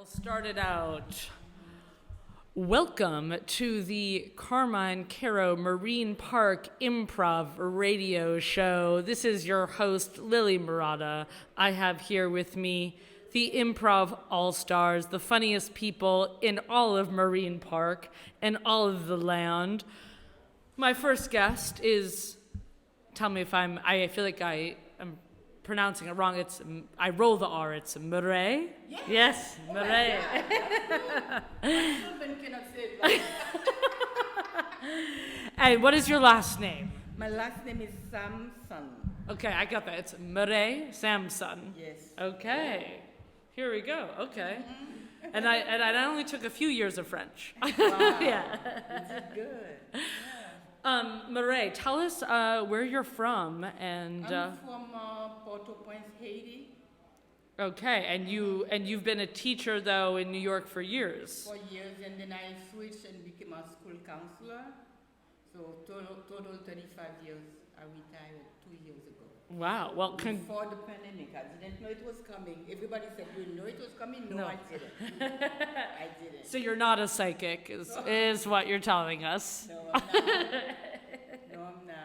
Start it out. Welcome to the Carmine Caro Marine Park Improv Radio Show. This is your host, Lily Murata. I have here with me the Improv Allstars, the funniest people in all of Marine Park and all of the land. My first guest is, tell me if I feel like I am pronouncing it wrong. I roll the R. It's Mireille. Yes, Mireille. My children cannot say it like And what is your last name? My last name is Samson. Okay, I got that. It's Mireille Samson. Yes. Okay. Here we go. Okay. And I only took a few years of French. Wow. Yeah. This is good. Yeah. Mireille, tell us where you're from and. I'm from Port-au-Prince, Haiti. Okay, and you've been a teacher though in New York for years. For years, and then I switched and became a school counselor. So total 35 years. I retired 2 years ago. Wow. Well, Before the pandemic, I didn't know it was coming. Everybody said, "You know it was coming." No, No. I didn't. I didn't. so you're not a psychic, is what you're telling us. No, I'm not. No, I'm not.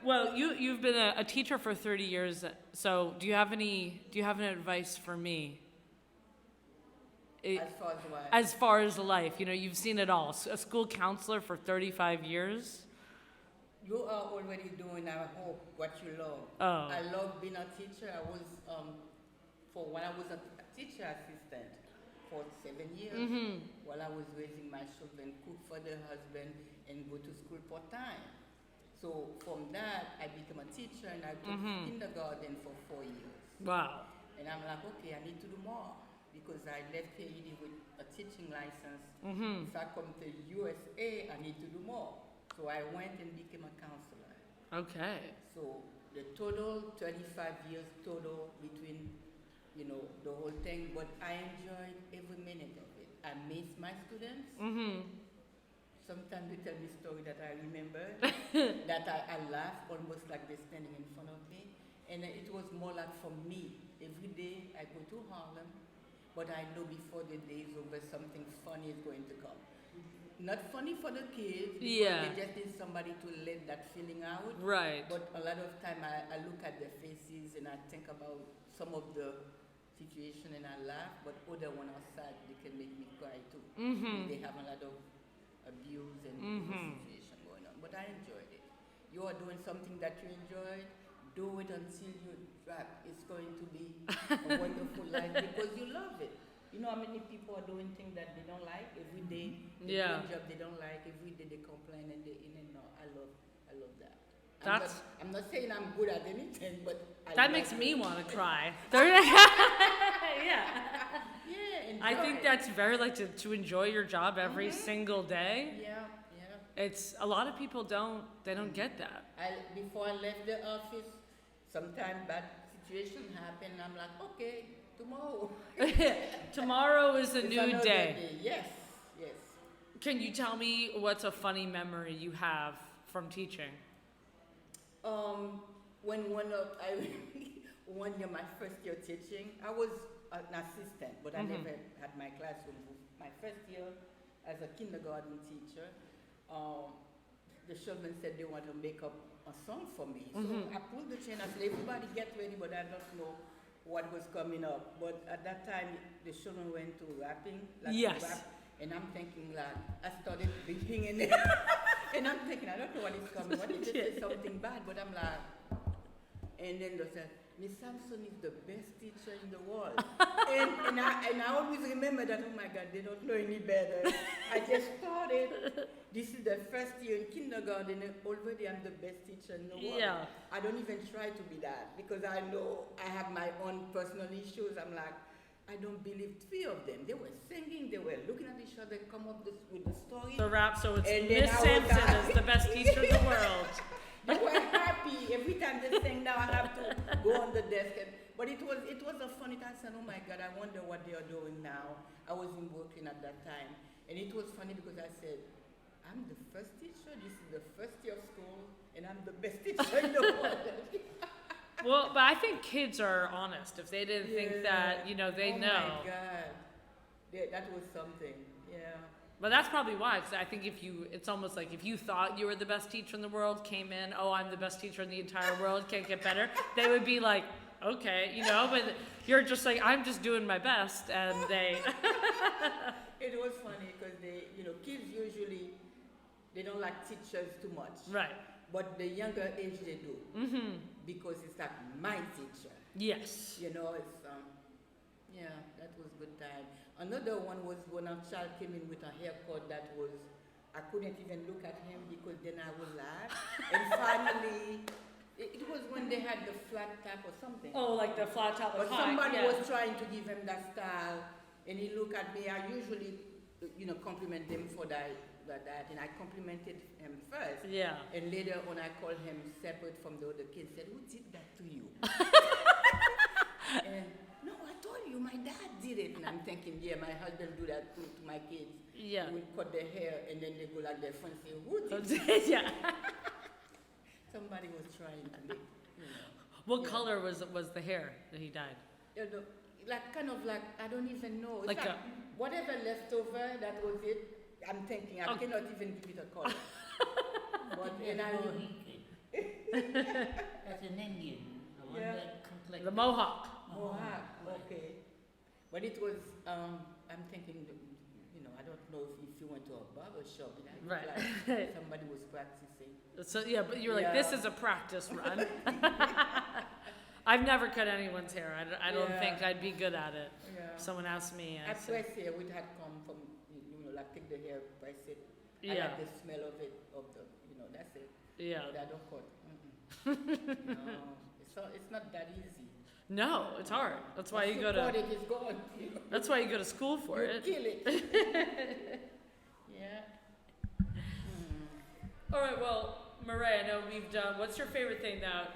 Well, you've been a teacher for 30 years. So do you have any advice for me? As far as what? As far as life, you've seen it all. A school counselor for 35 years. You are already doing, I hope, what you love. Oh. I love being a teacher. I was, when I was a teacher assistant for 7 years, while I was raising my children, cook for their husband, and go to school part-time. So from that, I became a teacher, and I taught kindergarten for 4 years. Wow. And I'm like, okay, I need to do more, because I left Haiti with a teaching license. If I come to USA, I need to do more. So I went and became a counselor. Okay. So the total 35 years total between, the whole thing. But I enjoyed every minute of it. I miss my students. Sometimes they tell me story that I remember, that I laugh almost like they're standing in front of me. And it was more like for me. Every day I go to Harlem, but I know before the day is over something funny is going to come. Not funny for the kids, because they just need somebody to let that feeling out. Right. But a lot of time I look at their faces and I think about some of the situation and I laugh, but other one are sad, they can make me cry too. They have a lot of abuse and situation going on. But I enjoyed it. You are doing something that you enjoyed, do it until you drop. It's going to be a wonderful life because you love it. You know how many people are doing things that they don't like every day? They do a job they don't like every day. They complain and no. I love that. I'm not saying I'm good at anything, but that makes me want to cry. I think that's very to enjoy your job every single day. Yeah. It's a lot of people don't get that. Before I left the office, sometimes bad situation happened. I'm like, okay. Tomorrow. Tomorrow is a new day. Yes. Can you tell me what's a funny memory you have from teaching? When one year, my first year teaching, I was an assistant, but I never had my classroom. My first year as a kindergarten teacher, the children said they want to make up a song for me. So I pulled the chain. I said, everybody get ready, but I don't know what was coming up. But at that time, the children went to rapping. Yes. Rap, and I'm thinking I started beeping in there. And I'm thinking, I don't know what is coming. What if they say something bad? But I'm like, and then they said, Miss Samson is the best teacher in the world. and I always remember that, oh my God, they don't know any better. I just started. This is the first year in kindergarten, and already I'm the best teacher in the world. Yeah. I don't even try to be that, because I know I have my own personal issues. I'm like, I don't believe 3 of them. They were singing, they were looking at each other, come up with the story. The rap, so it's And Miss Samson is the best teacher in the world. They were happy. Every time they sing now, I have to go on the desk. But it was a funny time. I said, oh my God, I wonder what they are doing now. I was in Brooklyn at that time. And it was funny because I said, I'm the first teacher. This is the first year of school. And I'm the best teacher in the world. Well, but I think kids are honest. If they didn't think that, they know. Oh my God. That was something. Yeah. But that's probably why, because I think it's almost like if you thought you were the best teacher in the world, came in, oh, I'm the best teacher in the entire world, can't get better, they would be like, okay, but you're just like, I'm just doing my best, and they... It was funny because kids usually, they don't like teachers too much. Right. But the younger age they do. Mm-hmm. Because it's like my teacher. Yes. It's, yeah, that was good time. Another one was when a child came in with a haircut that was, I couldn't even look at him because then I would laugh. And finally, it was when they had the flat top or something. Oh, like the flat top But of high. somebody was trying to give him that style, and he looked at me. I usually, compliment them for that, and I complimented him first. Yeah. And later on, I called him separate from the other kids. Said, "Who did that to you?" And no, I told you, my dad did it. And I'm thinking, yeah, my husband do that to my kids. Yeah. We cut their hair, and then they go like their friends say, "Who did that?" Yeah. Somebody was trying to make. What color was the hair that he dyed? Kind of like, I don't even know. It's Like whatever left over, that was it. I'm thinking, I cannot even give it a color. But and That's an Indian. The one that complexion. The Mohawk. Mohawk, okay. But it was, I'm thinking, I don't know if you went to a barber shop. Right. Like somebody was practicing. So yeah, but you were like, this is a practice run. I've never cut anyone's hair. I don't think I'd be good at it. Yeah. If someone asked me. At press hair, we'd had come from, like take the hair, press it. I like the smell of it, that's it. Yeah. But I don't cut. No, it's not that easy. No, it's hard. That's why you go to. It is gone. That's why you go to school for you it. Kill it. Yeah. All right. Well, Mireille, I know we've done. What's your favorite thing that?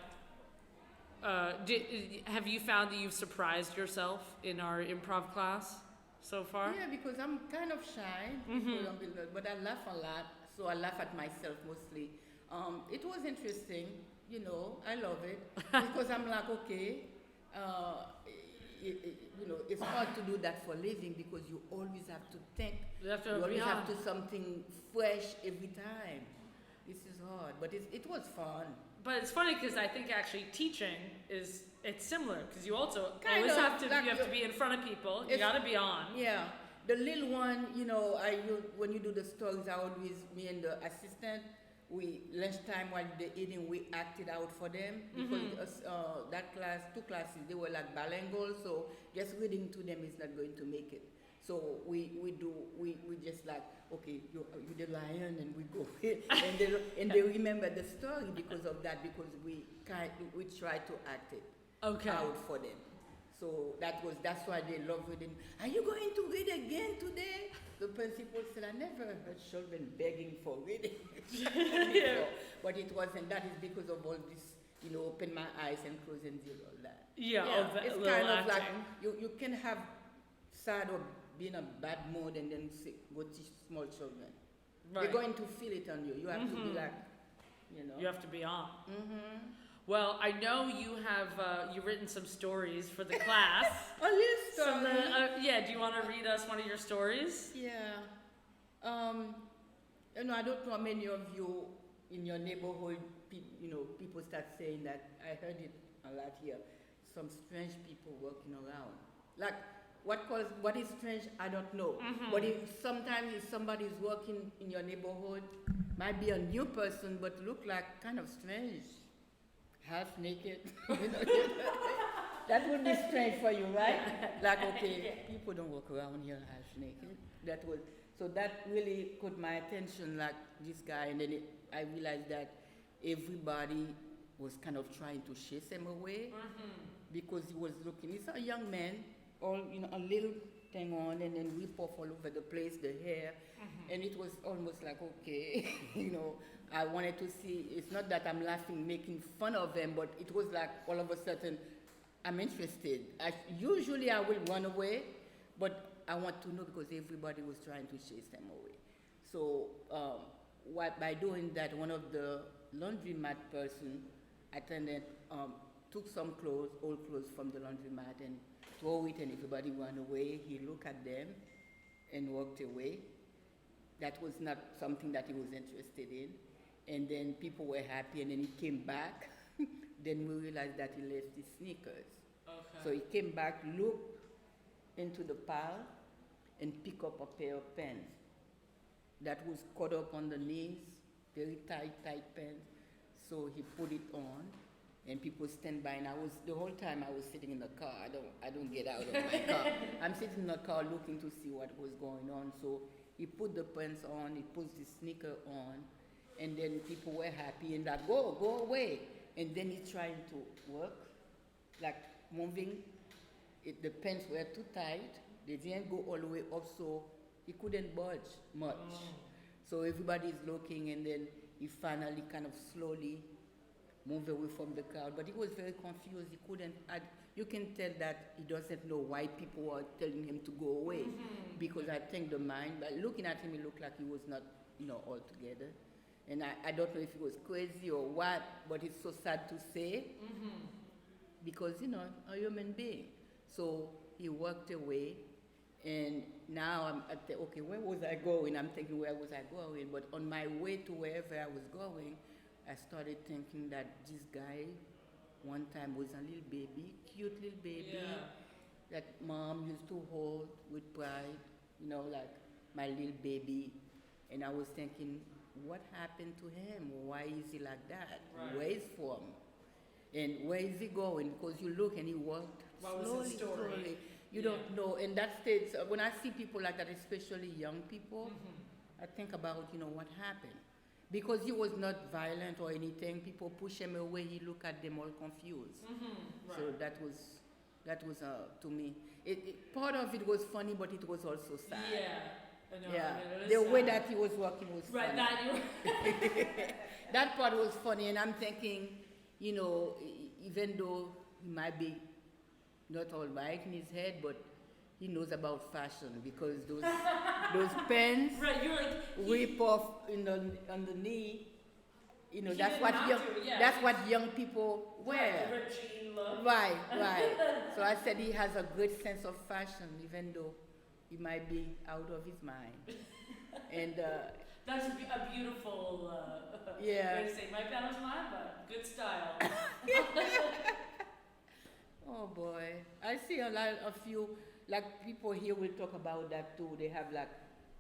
Have you found that you've surprised yourself in our improv class so far? Yeah, because I'm kind of shy, but I laugh a lot, so I laugh at myself mostly. It was interesting, I love it, because I'm like, okay, it's hard to do that for a living because you always have to think, you always have to something fresh every time. This is hard, but it was fun. But it's funny because I think actually teaching it's similar because you also Kind always of, have to like you have to be in front of people. You got to be on. Yeah, the little one, when you do the stories, I always, me and the assistant, lunchtime while they're eating, we acted out for them because that class, 2 classes, they were like bilingual, so just reading to them is not going to make it. So we just like, okay, you the lion, and we go and they remember the story because of that, because we try to act it out for them. So that's why they love reading. Are you going to read again today? The principal said, I never heard children begging for reading. Yeah. But it wasn't. That is because of all this, open my eyes and close and do all that. Yeah. It's kind of like you can have sad or be in a bad mood and then go teach small children. Right. They're going to feel it on you. You have to be like, You have to be on. Well, I know you have you've written some stories for the class. A little story. Do you want to read us one of your stories? Yeah. I don't know how many of you in your neighborhood, people start saying that. I heard it a lot here. Some strange people walking around. Like, what is strange, I don't know. But sometimes if somebody is walking in your neighborhood, might be a new person, but look like kind of strange. Half naked. That would be strange for you, right? Like, okay, people don't walk around here half naked. So that really caught my attention, like this guy, and then I realized that everybody was kind of trying to chase him away because he was looking. He's a young man, all a little thing on, and then rip off all over the place, the hair, and it was almost like, okay, I wanted to see. It's not that I'm laughing, making fun of him, but it was like all of a sudden, I'm interested. Usually I will run away, but I want to know because everybody was trying to chase them away. So by doing that, one of the laundromat person attendant took some old clothes from the laundromat and throw it, and everybody ran away. He looked at them, and walked away. That was not something that he was interested in. And then people were happy, and then he came back. Then we realized that he left his sneakers. Okay. So he came back, looked into the pile, and picked up a pair of pants that was cut up on the knees, very tight pants. So he put it on, and people stand by, and the whole time I was sitting in the car. I don't get out of my car. I'm sitting in the car looking to see what was going on. So he put the pants on, he puts the sneaker on, and then people were happy, and that go away. And then he's trying to work, like moving. The pants were too tight. They didn't go all the way up, so he couldn't budge much. So everybody's looking, and then he finally kind of slowly moved away from the crowd. But he was very confused. He couldn't. You can tell that he doesn't know why people are telling him to go away, because I think the mind. But looking at him, it looked like he was not, all together. And I don't know if he was crazy or what, but it's so sad to say, because, a human being. So he walked away, and now I'm at okay, where was I going? I'm thinking, where was I going? But on my way to wherever I was going, I started thinking that this guy one time was a little baby, cute little baby, that mom used to hold with pride, like my little baby. And I was thinking, what happened to him? Why is he like that? Right. Where is from? And where is he going? Because you look and he walked What slowly, was his story? slowly. You don't know. And that states, when I see people like that, especially young people, I think about, what happened. Because he was not violent or anything, people push him away, he looked at them all confused. Right. So that was to me, part of it was funny, but it was also sad. Yeah. I know, Yeah, I mean, the way that he was walking was right, funny. that you That part was funny, and I'm thinking, even though he might be not all right in his head, but he knows about fashion, because those pants right, you're like rip off on the knee. That's didn't what have young to, yeah. that's what young people wear. the red jean look. Right. So I said he has a good sense of fashion, even though he might be out of his mind. And That's a beautiful Yeah. way to say, might be out of his mind, but good style. oh boy, I see a few, like people here will talk about that too. They have like,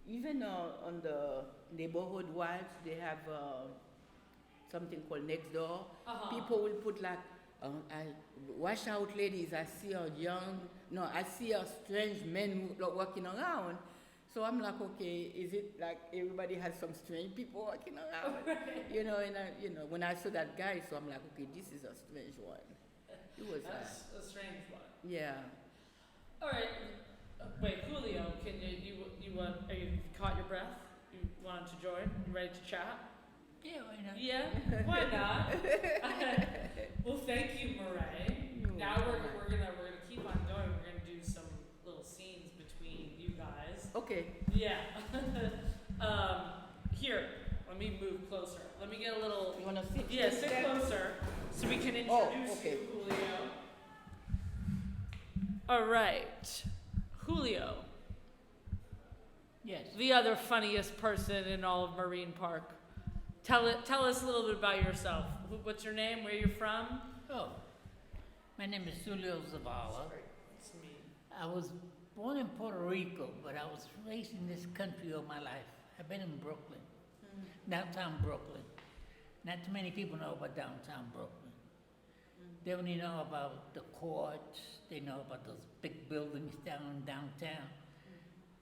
even on the neighborhood watch, they have something called Next Door. People will put like, watch out ladies, I see I see a strange men walking around. So I'm like, okay, is it like everybody has some strange people walking around? And when I saw that guy, so I'm like, okay, this is a strange one. It was That's a strange one. yeah. All right. Wait, Julio, can you want? Are you caught your breath? You wanted to join? You ready to chat? Yeah, why not? Yeah. Why not? Well, thank you, Mireille. Now we're gonna keep on going. We're gonna do some little scenes between you guys. Okay. Yeah. Here, let me move closer. Let me get a little. You wanna sit? Yeah, sit closer so we can introduce okay. you, Julio. All right, Julio, Yes. the other funniest person in all of Marine Park. Tell us a little bit about yourself. What's your name? Where you're from? Oh, my name is Julio Zabala. It's me. I was born in Puerto Rico, but I was raised in this country all my life. I've been in Brooklyn, downtown Brooklyn. Not too many people know about downtown Brooklyn. They only know about the courts. They know about those big buildings downtown.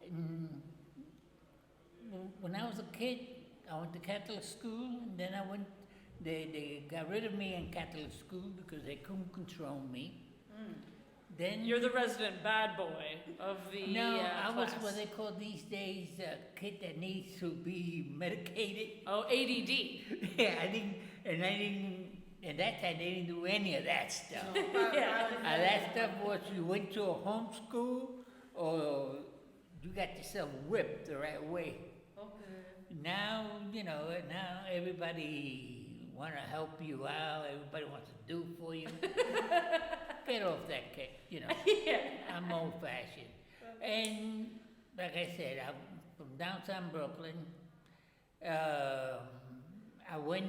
And when I was a kid, I went to Catholic school, and then they got rid of me in Catholic school because they couldn't control me. Then You're the resident bad boy of the no, I was class. what they call these days a kid that needs to be medicated. Oh, ADD. Yeah, at that time they didn't do any of that stuff. Yeah. That stuff was you went to a homeschool or you got yourself whipped the right way. Okay. Now, now everybody want to help you out. Everybody wants to do for you. Get off that kick, Yeah. I'm old-fashioned. And like I said, I'm from downtown Brooklyn. I went.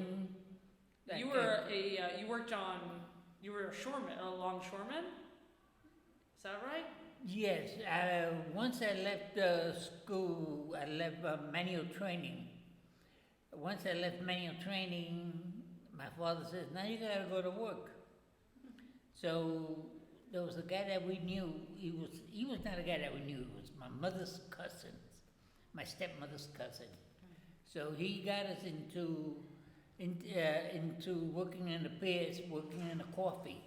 You were a shoreman, a longshoreman? Is that right? Yes, once I left school, I left manual training. Once I left manual training, my father says, now you gotta go to work. So there was a guy that we knew, he was not a guy that we knew, it was my mother's cousin, my stepmother's cousin. So he got us into working in the piers, working in the coffee.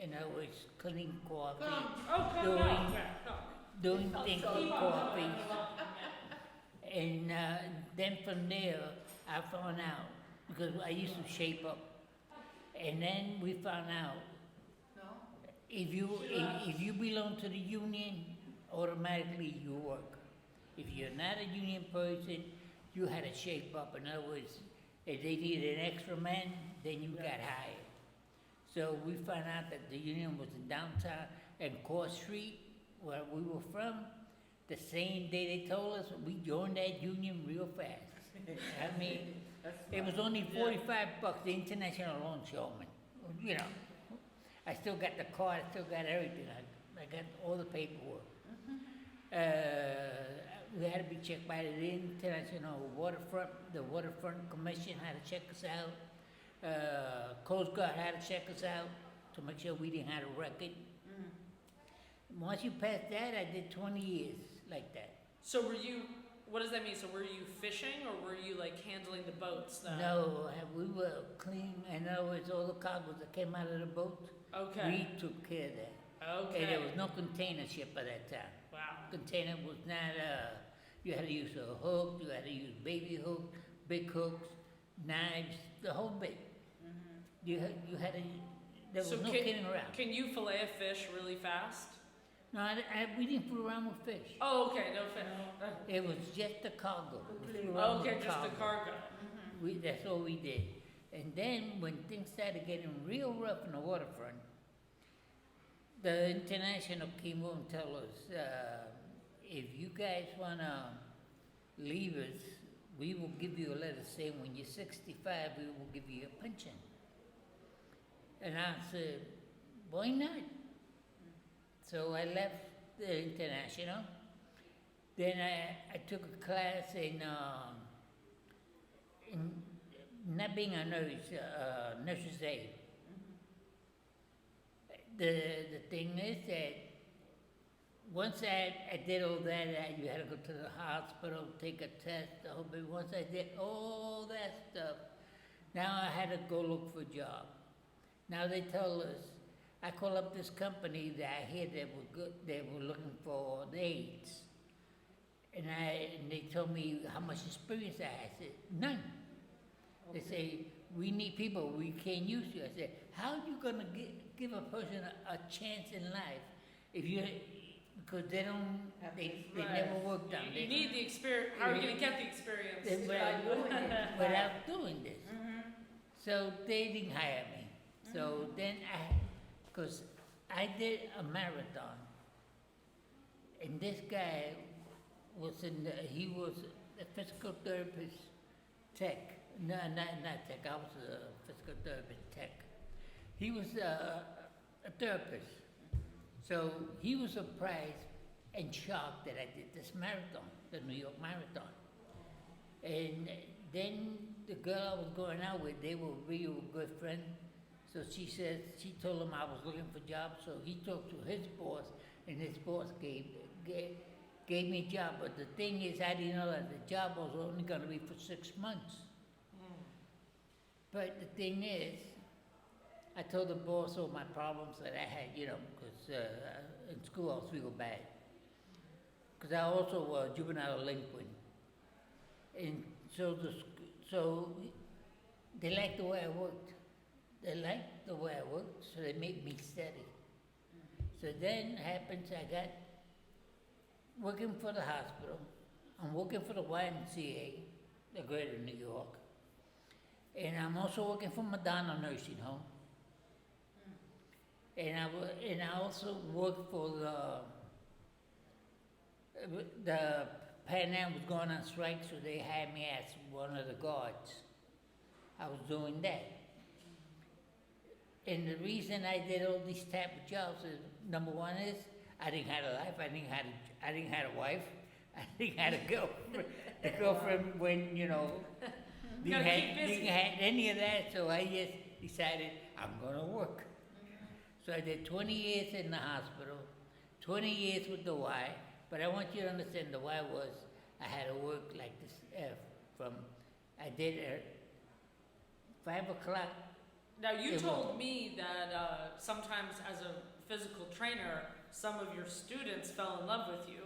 And I was cleaning coffee, doing things with coffee. And then from there, I found out, because I used to shape up. And then we found out, if you belong to the union, automatically you work. If you're not a union person, you had to shape up. In other words, if they needed an extra man, then you got hired. So we found out that the union was in downtown and Court Street, where we were from. The same day they told us, we joined that union real fast. I mean, it was only $45, the international longshoreman. You know, I still got the card, I still got everything. I got all the paperwork. We had to be checked by the International Waterfront. The Waterfront Commission had to check us out. Coast Guard had to check us out to make sure we didn't have a record. Once you pass that, I did 20 years like that. So what does that mean? So were you fishing or were you like handling the boats then? No, we were clean. In other words, all the cargoes that came out of the boat, we took care of that. Okay. And there was no container ship at that time. Wow. Container was not, you had to use a hook, you had to use baby hooks, big hooks, knives, the whole bit. You had to, there was no kidding around. Can you fillet a fish really fast? No, we didn't fool around with fish. Oh, okay, no fish. It was just the cargo. Okay, just the cargo. That's all we did. And then when things started getting real rough in the waterfront, the International came over and told us, if you guys want to leave us, we will give you a letter saying when you're 65, we will give you a pension. And I said, why not? So I left the International. Then I took a class in not being a nurse, nurse's aid. The thing is that once I did all that, you had to go to the hospital, take a test, the whole bit. Once I did all that stuff, now I had to go look for a job. Now they told us, I call up this company that I hear they were looking for the aides. And they told me how much experience I had. I said, none. They say, we need people, we can't use you. I said, how are you gonna give a person a chance in life if you, because they never worked on it. You need the experience, how are you gonna get the experience? Without doing this. So they didn't hire me. So then because I did a marathon, and this guy was he was a physical therapist tech. No, not tech, I was a physical therapist tech. He was a therapist. So he was surprised and shocked that I did this marathon, the New York Marathon. And then the girl I was going out with, they were real good friends. So she told him I was looking for jobs, so he talked to his boss, and his boss gave me a job. But the thing is, I didn't know that the job was only going to be for 6 months. But the thing is, I told the boss all my problems that I had, because in school I was real bad. Because I also was juvenile delinquent. And so they liked the way I worked. So they made me steady. So then happens I got working for the hospital. I'm working for the YMCA, the Greater New York. And I'm also working for Madonna Nursing Home. And I also work for The Pan Am was going on strike, so they had me as one of the guards. I was doing that. And the reason I did all these type of jobs is, number one is, I didn't have a life, I didn't have a wife, I didn't have a girlfriend. The girlfriend when, didn't have any of that, so I just decided I'm gonna work. So I did 20 years in the hospital, 20 years with the Y, but I want you to understand the Y was, I had to work like this I did 5 o'clock. Now, you told me that sometimes as a physical trainer, some of your students fell in love with you.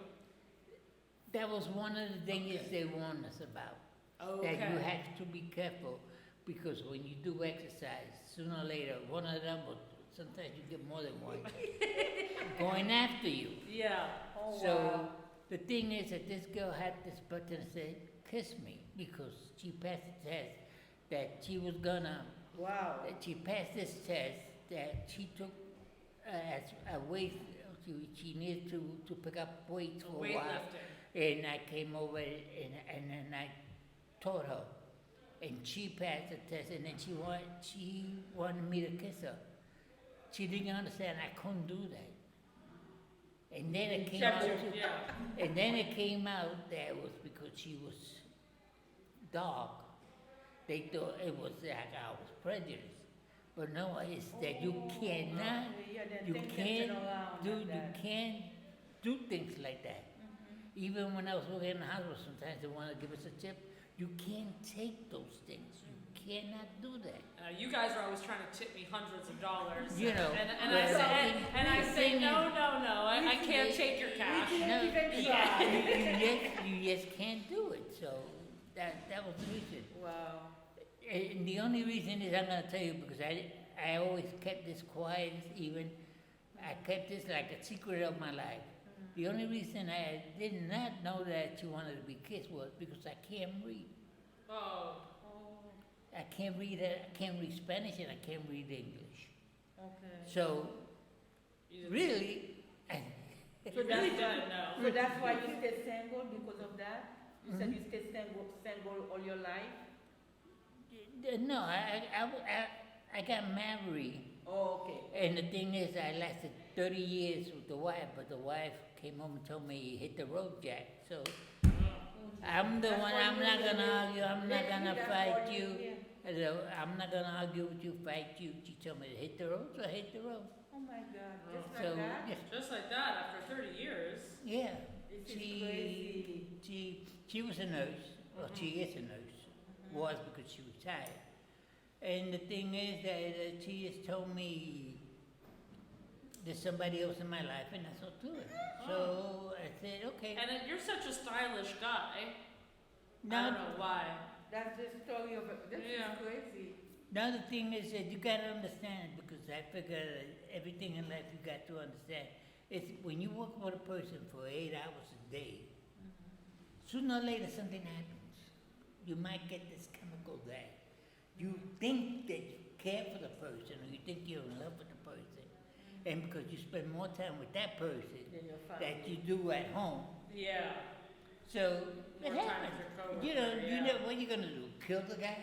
That was one of the things they warned us about. Okay. That you have to be careful, because when you do exercise, sooner or later, one of them, or sometimes you get more than one, going after you. Yeah. Oh, So wow. the thing is that this girl had this button that said, kiss me, because she passed the test that she was gonna, Wow. that she passed this test that she took as a weight, she needed to pick up weights for a while. Weightlifting. And I came over and then I taught her. And she passed the test, and then she wanted me to kiss her. She didn't understand I couldn't do that. And then it came out. Yeah. And then it came out that it was because she was dark. They thought it was like I was prejudiced. But no, it's that you cannot, you can't do things like that. Even when I was working in the hospital, sometimes they want to give us a tip. You can't take those things. You cannot do that. You guys are always trying to tip me hundreds of dollars. You know, and I say no, I can't take your cash. No, Even you just can't do it. So that was the reason. Wow. And the only reason is I'm going to tell you because I always kept this quiet, even I kept this like a secret of my life. The only reason I did not know that she wanted to be kissed was because I can't read. Oh. I can't read Spanish and I can't read English. Okay. So really, So that's no. So that's why you stay single because of that. You said you stay single all your life. no, I got married. Oh, okay. And the thing is, I lasted 30 years with the wife, but the wife came home and told me, hit the road, Jack. So I'm the one, I'm not going to argue, I'm not going to fight you. I'm not going to argue with you, fight you. She told me to hit the road, so I hit the road. Oh my God, just So, like that? yeah. Just like that, after 30 years. Yeah. This is crazy. She was a nurse, or she is a nurse, was because she retired. And the thing is that she has told me there's somebody else in my life, and I saw to it. So I said, okay. And you're such a stylish guy. Now, I don't know why. That's the story of it. This Yeah. is crazy. now the thing is that you got to understand, because I figure that everything in life you got to understand. It's when you work with a person for 8 hours a day, sooner or later something happens. You might get this chemical that you think that you care for the person, or you think you're in love with the person, and because you spend more time with that person Then your family. that you do at home, Yeah. so it More time happens. with your coworker, You know, yeah. what are you gonna do? Kill the guy?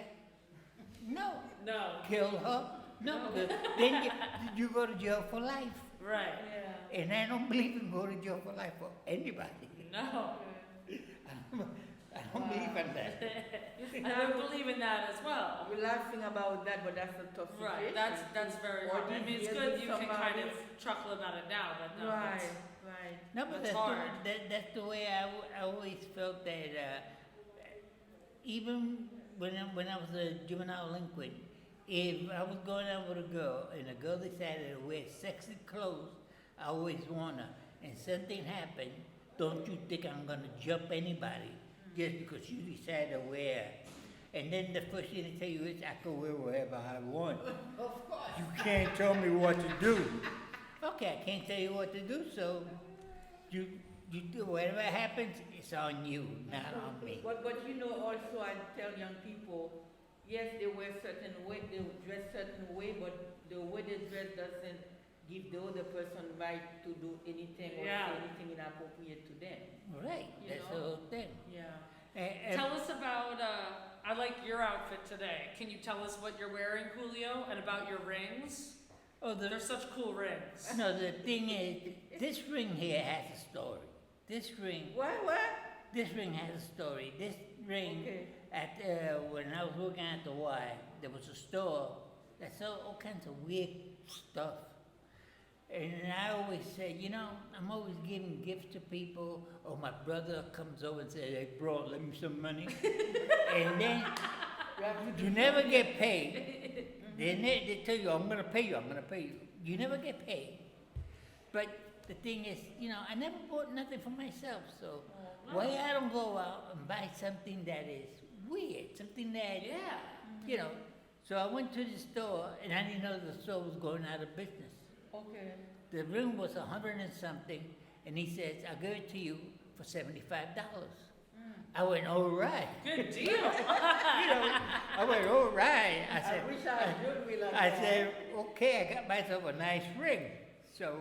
No. No. Kill her? No, because then you go to jail for life. Right. Yeah. And I don't believe in going to jail for life for anybody. No. I don't believe in that. I don't believe in that as well. We're laughing about that, but that's a tough situation. Right. That's very Or hard. I mean, it's deal good with you can kind somebody. of chuckle about it now, but no. Right, it's- right. No, but That's that's, hard. that's the way I always felt that even when I was a juvenile delinquent, if I was going out with a girl and a girl decided to wear sexy clothes, I always warn her. And something happened, don't you think I'm going to jump anybody just because you decide to wear. And then the first thing they tell you is, I can wear whatever I want. Of course. You can't tell me what to do. Okay, I can't tell you what to do, so you do whatever happens, it's on you, not on me. But you know, also I tell young people, yes, they wear certain way, they dress certain way, but the way they dress doesn't give the other person right to do anything or Yeah. say anything inappropriate to them. Right, You that's know? the whole thing. Yeah. Tell us about, I like your outfit today. Can you tell us what you're wearing, Julio, and about your rings? Oh, They're such cool rings. no, the thing is, this ring here has a story. This ring has a story. This ring, Okay. when I was working at the Y, there was a store that sold all kinds of weird stuff. And I always say, you know, I'm always giving gifts to people, or my brother comes over and says, hey, bro, lend me some money. And then you never get paid. They tell you, I'm going to pay you. You never get paid. But the thing is, you know, I never bought nothing for myself, so why I don't go out and buy something that is weird, something that, Yeah. you know. So I went to the store, and I didn't know the store was going out of business. Okay. The ring was $100 and something, and he says, I'll give it to you for $75. I went, all right. Good deal. You know, I went, all right. I said, I wish I had jewelry like I that. said, okay, I got myself a nice ring. So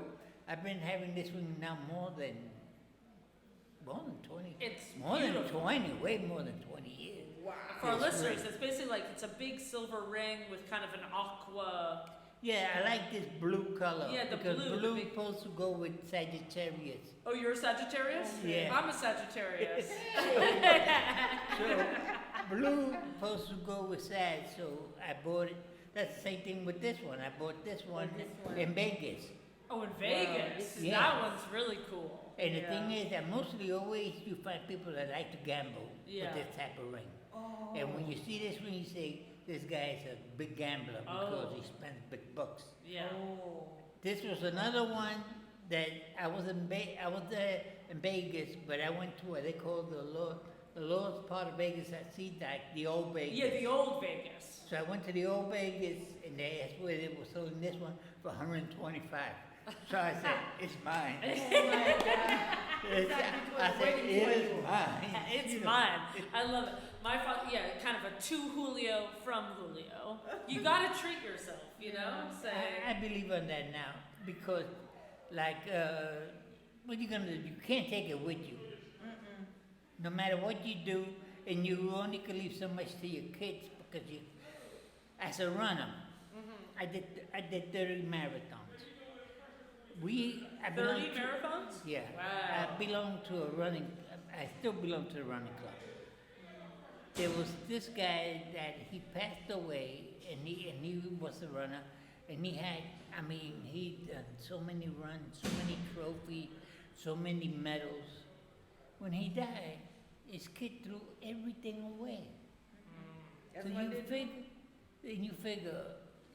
I've been having this ring now more than 20. It's More beautiful. than 20, way more than 20 years. Wow. For our This listeners, ring. it's basically like it's a big silver ring with kind of an aqua. Yeah, I like this blue color. Yeah, the because blue, the blue big- supposed to go with Sagittarius. Oh, you're a Sagittarius? Yeah. I'm a Sagittarius. So blue supposed to go with Sag, so I bought it. That's the same thing with this one. I bought this one this one. in Vegas. Oh, in Vegas. this is- That one's really cool. And the Yeah. thing is that mostly always you find people that like to gamble Yeah. with this type of ring. Oh. And when you see this ring, you say, this guy is a big gambler because Oh. he spends big bucks. Yeah. Oh. This was another one that I was there in Vegas, but I went to what they call the lowest part of Vegas at Sea Dyke, the old Vegas. Yeah, the old Vegas. So I went to the old Vegas, and that's where they were selling this one for 125. So I said, it's mine. Oh my God. I said, it is mine. It's You know. mine. I love it. My father, yeah, kind of a to Julio from Julio. You gotta treat yourself, you know? Say, I believe on that now because, like, what you gonna do? You can't take it with you. No matter what you do, and you only can leave so much to your kids because you, as a runner, I did 30 marathons. I 30 belong to- marathons? Yeah, Wow. I belong to a running. I still belong to the running club. There was this guy that he passed away, and he was a runner, and he had, I mean, he done so many runs, so many trophies, so many medals. When he died, his kid threw everything away. That's So what you they do. figure,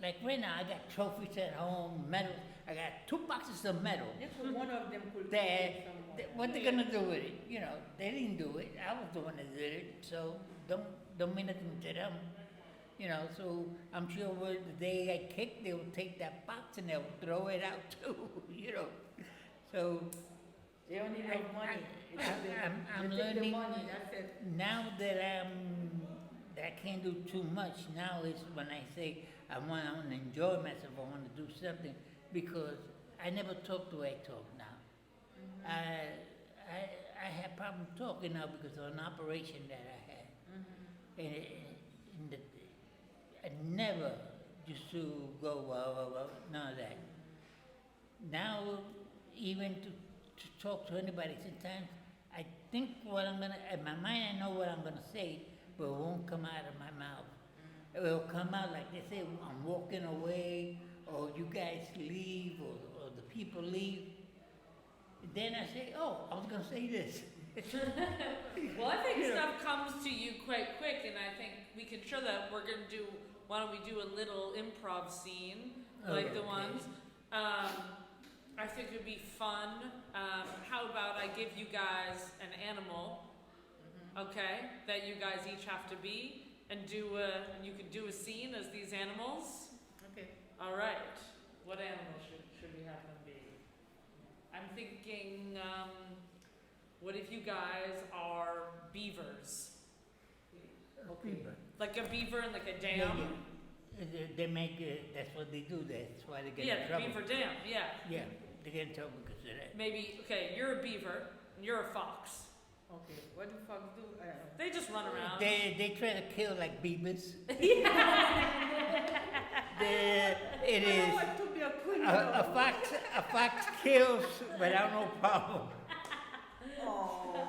like right now, I got trophies at home, medals. I got 2 boxes of medals. Just for one of them could That, someone. what they gonna do with it? You know, they didn't do it. I was the one that did it, so don't mean nothing to them. You know, so I'm sure when the day I got kicked, they will take that box and they'll throw it out too. You know, so They only love money. I'm They take the learning money, that's it. now that that I can't do too much. Now is when I say I want to enjoy myself. I want to do something because I never talk the way I talk now. I have problem talking now because of an operation that I had, and I never used to go well, none of that. Now, even to talk to anybody, sometimes I think what I'm gonna, in my mind I know what I'm gonna say, but it won't come out of my mouth. It will come out like they say, I'm walking away, or you guys leave, or the people leave. Then I say, oh, I was gonna say this. Well, I think Yeah. stuff comes to you quite quick, and I think we can show that. We're gonna do. Why don't we do a little improv scene like the Okay. ones? I think it'd be fun. How about I give you guys an animal, okay, that you guys each have to be, and you can do a scene as these animals. Okay. All right. What animal should we have them be? I'm thinking. What if you guys are beavers? Okay. Like a beaver in like a dam? Yeah, They make that's what they do. That's why they get in Yeah, trouble. beaver dam. Yeah. Yeah, they get in trouble because of that. Maybe okay. You're a beaver and you're a fox. Okay, what do fox do? I don't know. They just run around. They try to kill like beavers. Yeah. It I is want to be a queen. a fox kills without no problem. Oh.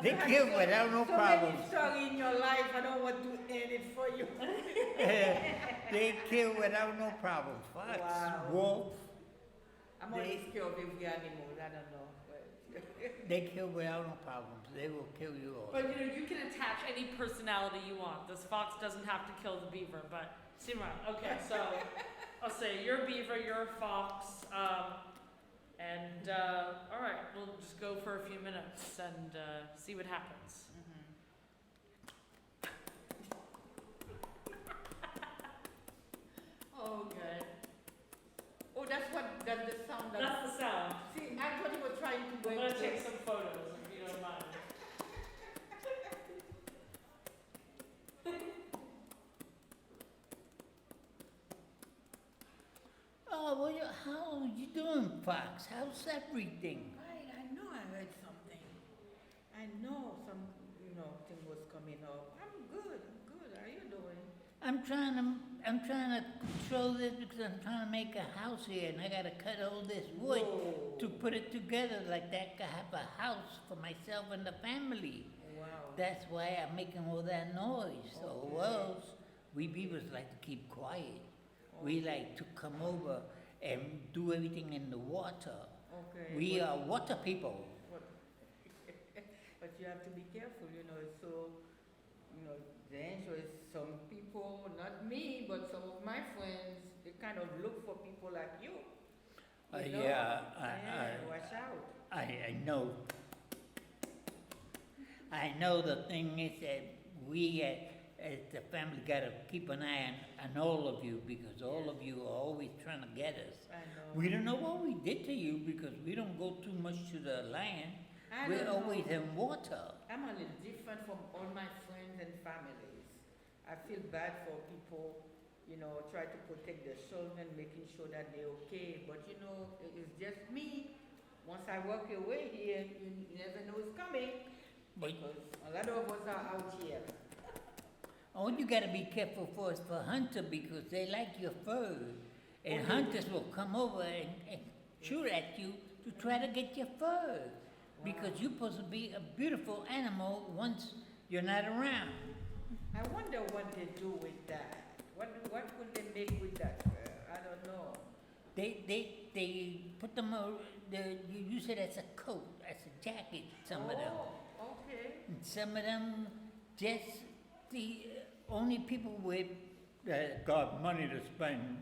They kill without no problem. So many stories in your life, I don't want to end it for you. They kill without no problem. Fox, Wow. wolf, I'm always scared of every animal, I don't know. But they kill without no problems. They will kill you all. But you can attach any personality you want. This fox doesn't have to kill the beaver, but see around. Okay, so I'll say you're a beaver, you're a fox, and all right, we'll just go for a few minutes and see what happens. okay. Oh, that's the sound. That's the sound. See, I thought you were trying to go I'm gonna into take some photos if you don't mind. Oh, how are you doing, Fox? How's everything? I know I heard something. I know some, thing was coming up. I'm good. How are you doing? I'm trying to control this because I'm trying to make a house here, and I gotta cut all this wood Whoa. to put it together like that. I have a house for myself and the family. Wow. That's why I'm making all that noise. So, Okay. well, we beavers like to keep quiet. We like to come over and do everything in the water. Okay. We are water people. But, but you have to be careful, it's so, dangerous. Some people, not me, but some of my friends, they kind of look for people like you. You know? Yeah, watch out. I know. I know the thing is that we as the family gotta keep an eye on all of you because all of you are always trying to get us. I know. We don't know what we did to you because we don't go too much to the land. I We're don't know. always in water. I'm a little different from all my friends and families. I feel bad for people, try to protect their children, making sure that they're okay. But it's just me. Once I work away here, you never know it's coming. But Because a lot of us are out here. all you gotta be careful for is for hunter because they like your fur. And hunters will come over and shoot at you to try to get your fur. Because you're supposed to be a beautiful animal once you're not around. I wonder what they do with that. What could they make with that fur? I don't know. They put them, you use it as a coat, as a jacket, some of them. Oh, okay. And some of them, just the only people with got money to spend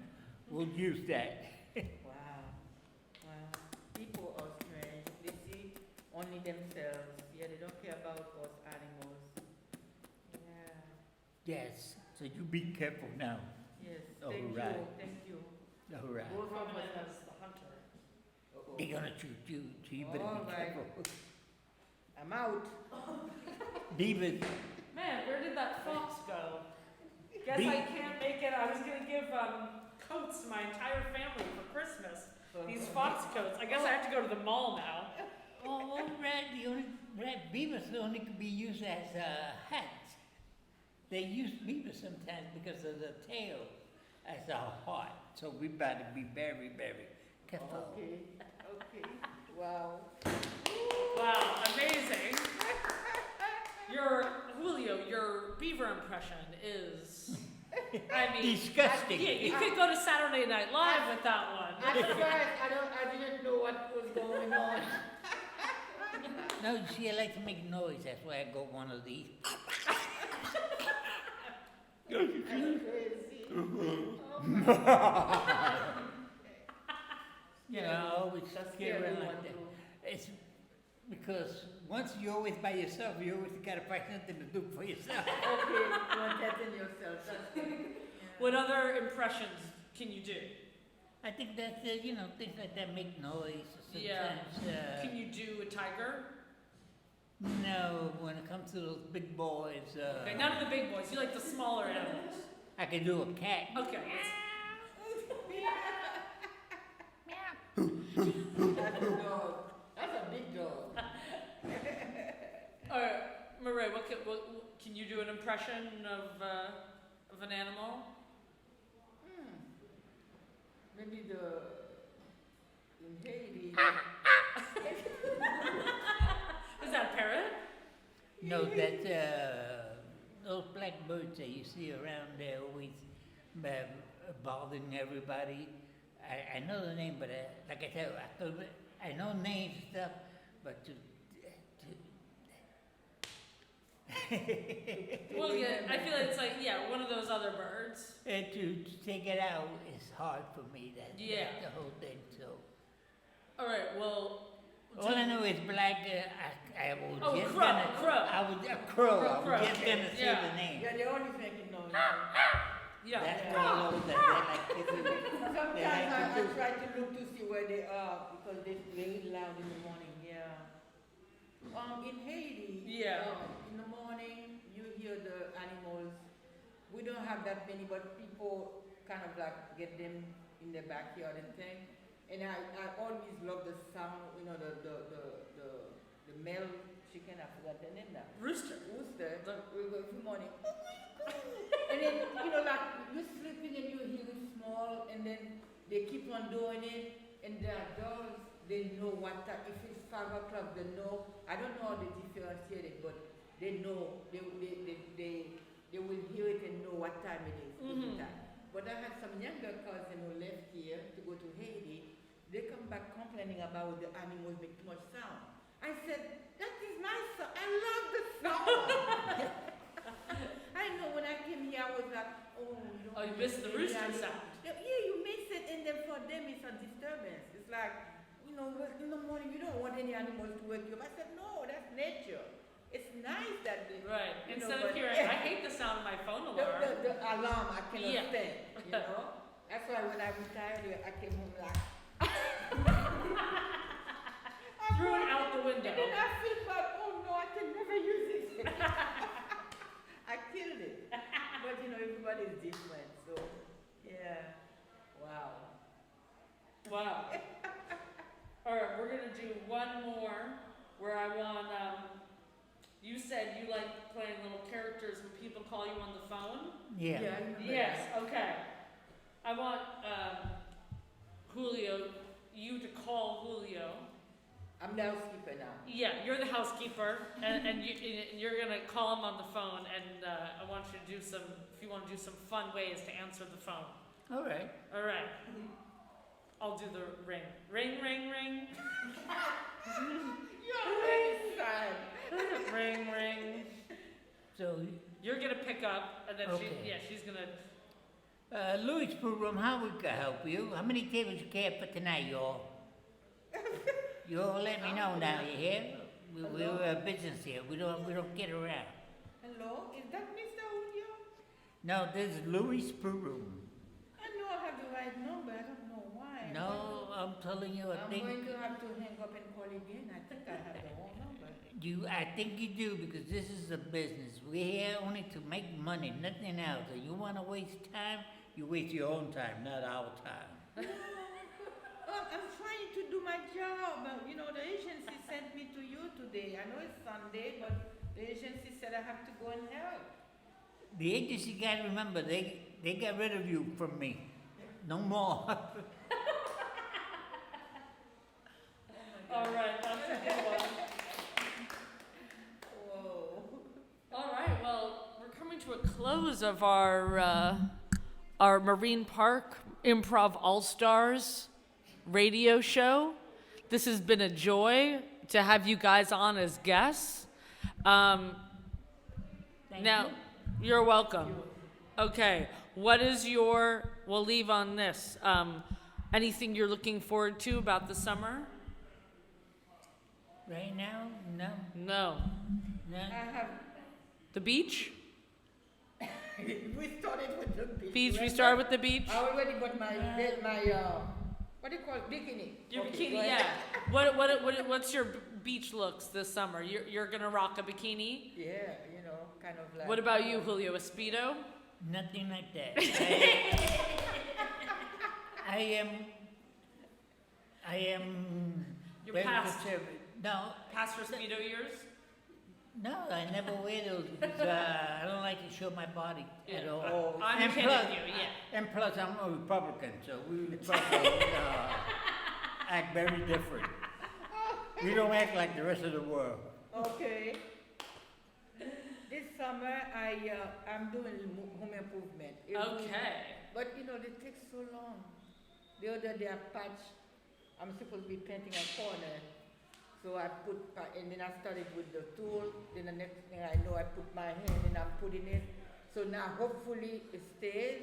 will use that. Wow. People are strange. They see only themselves. Yeah, they don't care about us animals. Yeah. Yes, so you be careful now. Yes. All Thank right. you. Thank you. All right. Both of Coming us in have. as the hunter. They're gonna shoot you, so you better All be right. careful. I'm out. Beavers, Man, where did that fox go? Guess Be- I can't make it. I was gonna give coats to my entire family for Christmas. These fox coats. I guess I have to go to the mall now. beavers only could be used as hats. They use beavers sometimes because of the tail as a heart. So we better be very, very careful. Okay. Wow. Wow, amazing. Julio, your beaver impression is, I mean, Disgusting. yeah, you could go to Saturday Night Live with that one. At first, I didn't know what was going on. No, you see, I like to make noise. That's why I got one of these. That's crazy. I always That's get scary around one like that. too. It's because once you're always by yourself, you always gotta find something to do for yourself. Okay, you want that in yourself. That's good. What other impressions can you do? I think that things like that make noise. Yeah. Sometimes, Can you do a tiger? no, when it comes to those big boys. Okay, none of the big boys. You like the smaller animals. I can do a cat. Okay. That's a dog. That's a big dog. All right, Mireille, what can you do an impression of an animal? Maybe in Haiti. Is that a parrot? No, that's those black birds that you see around there always bothering everybody. I know the name, but like I said, I know names and stuff, but Well, yeah, I feel like it's like, one of those other birds. and to take it out is hard for me. That's the whole thing. So All right, well. all I know is black. I was just crow. gonna. I was a crow. I was just gonna say Yeah. the name. Yeah, they're always making noise. Yeah. That's one of those that they like to do. Sometimes They like I to do. try to look to see where they are because they're very loud in the morning. Yeah. In Haiti. In the morning you hear the animals. We don't have that many, but people kind of like get them in their backyard and thing. And I always love the sound. You know the male chicken. I forgot the name now. Rooster. Every morning. And then, like you're sleeping and you hear it small, and then they keep on doing it, and their dogs, they know what time. If it's 5 o'clock, they know. I don't know how they differentiate it, but they know. They will hear it and know what time it is. Every time. But I had some younger cousins who left here to go to Haiti. They come back complaining about the animals make too much sound. I said, that is my sound. I love the sound. I know when I came here, I was like, You missed the rooster sound. Yeah, you miss it, and then for them it's a disturbance. It's like, in the morning you don't want any animals to wake you up. I said, no, that's nature. It's nice that they, Right. Instead of hearing, I hate the sound of my phone alarm. the alarm I cannot stand. Yeah. That's why when I retired, I came home like. Threw it out the window. And then I feel like, oh no, I can never use it. I killed it. But everybody's different, so yeah. Wow. All right, we're gonna do one more where I want. You said you like playing little characters when people call you on the phone. Yeah. Yes. Okay. I want Julio, you to call Julio. I'm the housekeeper now. Yeah, you're the housekeeper, and you're gonna call him on the phone, and I want you to do some. If you want to do some fun ways to answer the phone. All right. All right. I'll do the ring. Ring, ring, ring. You're already sad. Ring, ring. So, You're gonna pick up, and then Okay. she's gonna. Louis Program, how we can help you? How many tables you care for tonight, y'all? You all let me know now, you hear? We're a business here. We don't get around. Hello, is that Mr. Julio? No, this is Louis Program. I know I have the right number. I don't know why. No, I'm telling you, I'm going to have to hang up and call again. I think I have the wrong number. I think you do, because this is a business. We're here only to make money, nothing else. If you want to waste time, you waste your own time, not our time. I'm trying to do my job. The agency sent me to you today. I know it's Sunday, but the agency said I have to go and help. The agency guys, remember, they got rid of you from me. No more. All right, that's a good one. Whoa. All right, well, we're coming to a close of our Marine Park Improv Allstars radio show. This has been a joy to have you guys on as guests. Now, you're welcome. Okay, what is we'll leave on this. Anything you're looking forward to about the summer? Right now, no. No. No. I have. The beach? We started with the beach. Beach, we started with the beach? I already got my what do you call it? Bikini. Your Okay, bikini, go yeah. ahead. What's your beach looks this summer? You're gonna rock a bikini? Yeah, kind of like. What about you, Julio? A Speedo? Nothing like that. I am You're very past- conservative. No, Past your speedo years? no, I never wear those because I don't like to show my body at Yeah. all. I'm And kidding plus- you, yeah. And plus, I'm a Republican, so we Republicans act very different. We don't act like the rest of the world. Okay. This summer, I'm doing home improvement. Okay. But you know, it takes so long. The other day, I'm supposed to be painting a corner. So I and then I started with the tool. Then the next thing I know, I put my hand and I'm putting it. So now hopefully it stays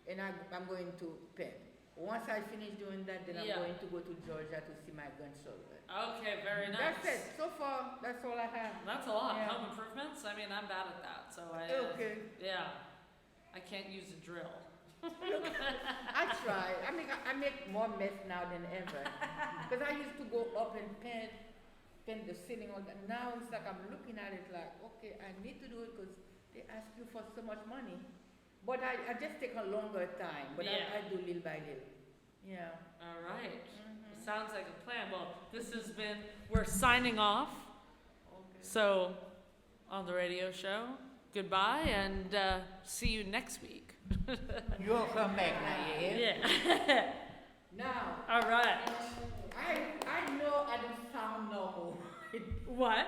and I'm going to paint. Once I finish doing that, then I'm going to go to Georgia to see my grandchildren. Okay, very nice. That's it. So far, that's all I have. That's a lot. Yeah. Home improvements? I mean, I'm bad at that, so Okay. yeah. I can't use a drill. I try. I make more mess now than ever. Because I used to go up and paint the ceiling all that. Now it's like I'm looking at it like, okay, I need to do it because they ask you for so much money. But I just take a longer time. But Yeah. I do little by little. Yeah. All right. Sounds like a plan. Well, this has been, we're signing off. Okay. So, on the radio show, goodbye and see you next week. You'll come back now, you hear? Yeah. Now, All right. I know I don't sound normal. What?